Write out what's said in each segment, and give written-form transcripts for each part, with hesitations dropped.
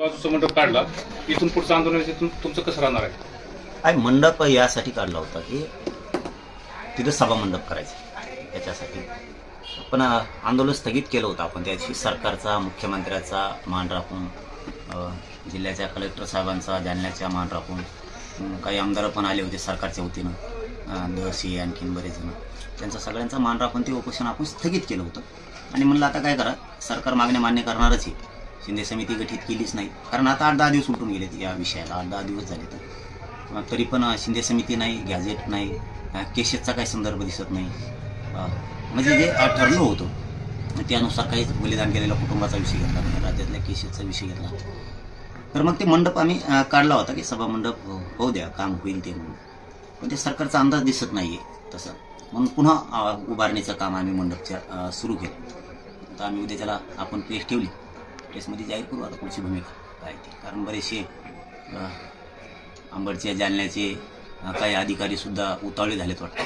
बाजूचा मंडप काढला, इथून पुढचं आंदोलन तुमचं कसं राहणार आहे? मंडप यासाठी काढला होता की तिथं सभा मंडप करायचं याच्यासाठी, पण आंदोलन स्थगित केलं होतं आपण त्याची सरकारचा, मुख्यमंत्र्याचा मान राखून, जिल्ह्याच्या कलेक्टर साहेबांचा, जालन्याचा मान राखून, काही आमदार पण आले होते सरकारच्या वतीनं, दहसी आणखीन बरेच जण, त्यांचा सगळ्यांचा मान राखून ते उपोषण आपण स्थगित केलं होतं. आणि म्हणलं आता काय करा, सरकार मागण्या मान्य करणारच आहे. शिंदे समिती गठीत केलीच नाही, कारण आता 8-10 दिवस उलटून गेलेत या विषयाला, 8-10 दिवस झाले. तर तरी पण शिंदे समिती नाही, गॅझेट नाही, केसेसचा काही संदर्भ दिसत नाही. म्हणजे जे ठरलं होतं त्यानुसार काही बलिदान केलेल्या कुटुंबाचा विषय घेतला, राज्यातल्या केसेसचा विषय घेतला. तर मग ते मंडप आम्ही काढला होता की सभा मंडप होऊ द्या, काम होईल ते म्हणून. पण ते सरकारचा अंदाज दिसत नाही आहे तसं, म्हणून पुन्हा उभारणीचं काम आम्ही मंडपच्या सुरू केलं. तर आम्ही उद्या त्याला आपण प्रेस ठेवली, प्रेसमध्ये जाहीर करू आता पुढची भूमिका काय ते. कारण बरेचसे अंबडचे, जालन्याचे काही अधिकारीसुद्धा उतावळे झालेत वाटतं.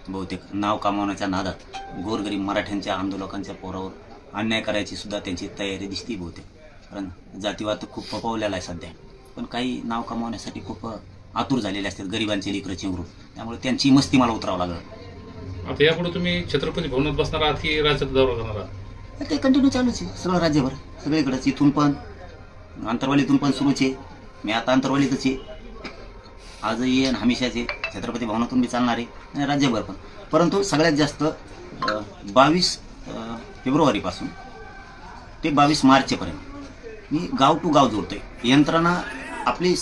बहुतेक नाव कमावण्याच्या नादात गोरगरीब मराठ्यांच्या आंदोलकांच्या पोरावर अन्याय करायची सुद्धा त्यांची तयारी दिसते बहुतेक. कारण जातीवाद खूप फोफावलेला आहे सध्या, पण काही नाव कमावण्यासाठी खूप आतुर झालेले असतात गरिबांचे लेकरं चिंगरून. त्यामुळे त्यांची मस्ती मला उतरावं लागलं. आता यापुढे तुम्ही छत्रपती भवनात बसणार आहात की राज्यात दौरा करणार आहात? ते कंटिन्यू चालूच आहे सगळं राज्यभर, सगळीकडेच. इथून पण अंतरवालीतून पण सुरूच आहे. मी आता अंतरवालीतच आहे, आजही आणि हमेशाच आहे. छत्रपती भवनातून बी चालणार आहे आणि राज्यभर पण. परंतु सगळ्यात जास्त 22 फेब्रुवारीपासून ते 22 मार्चपर्यंत मी गाव टू गाव जोडतोय. यंत्रणा आपली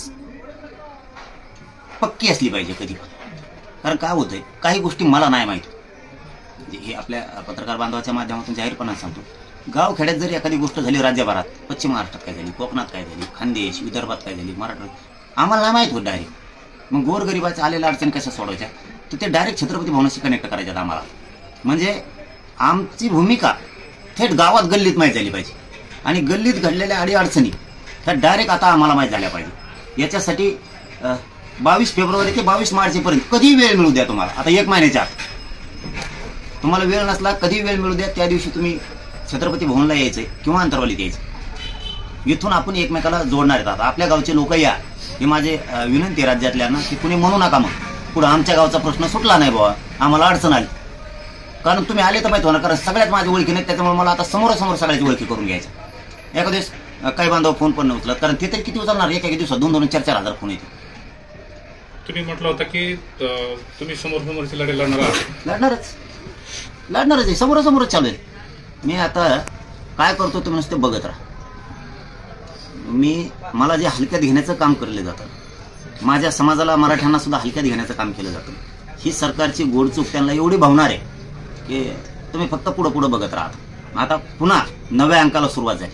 पक्की असली पाहिजे कधी पण. कारण काय होतंय, काही गोष्टी मला नाही माहीत, म्हणजे हे आपल्या पत्रकार बांधवाच्या माध्यमातून जाहीरपणाने सांगतो. गावखेड्यात जरी एखादी गोष्ट झाली राज्यभरात, पश्चिम महाराष्ट्रात काय झाली, कोकणात काय झाली, खानदेश, विदर्भात काय झाली, मराठवाड्यात, आम्हाला नाही माहीत होत डायरेक्ट. मग गोरगरिबाच्या आलेल्या अडचणी कशा सोडवायच्या, तर ते डायरेक्ट छत्रपती भवनाशी कनेक्ट करायच्यात आम्हाला. म्हणजे आमची भूमिका थेट गावात, गल्लीत माहीत झाली पाहिजे. आणि गल्लीत घडलेल्या अडीअडचणी ह्या डायरेक्ट आता आम्हाला माहीत झाल्या पाहिजे. याच्यासाठी 22 फेब्रुवारी ते 22 मार्चपर्यंत कधी वेळ मिळू द्या तुम्हाला. आता 1 महिन्याच्या आत तुम्हाला वेळ नसला, कधी वेळ मिळू द्या, त्या दिवशी तुम्ही छत्रपती भवनला यायचंय किंवा अंतरवालीत यायचं. इथून आपण एकमेकाला जोडणार आहेत. आता आपल्या गावचे लोक या, हे माझे विनंती आहे राज्यातल्यांना की कुणी म्हणू नका मग पुढं आमच्या गावचा प्रश्न सुटला नाही बाबा, आम्हाला अडचण आली. कारण तुम्ही आले तर माहिती होणार, कारण सगळ्यात माझी ओळखी नाही, त्याच्यामुळे मला आता समोरासमोर सगळ्याची ओळखी करून घ्यायचं. एका दिवस काही बांधव फोन पण नव्हतं, कारण ते तरी किती उचलणार, एका दिवसात 2-4 हजार फोन येते. तुम्ही म्हटलं होतं की तुम्ही समोरची लढाई लढणार आहात. लढणारच आहे, समोरासमोरच चालू आहे. मी आता काय करतो तुम्ही नुसते बघत राहा. मला जे हलक्यात घेण्याचं काम केलं जातं, माझ्या समाजाला, मराठ्यांना सुद्धा हलक्यात घेण्याचं काम केलं जातं. ही सरकारची गोडचूक त्यांना एवढी भावणार आहे की तुम्ही फक्त पुढं बघत राहा. आता पुन्हा नव्या अंकाला सुरुवात झाली.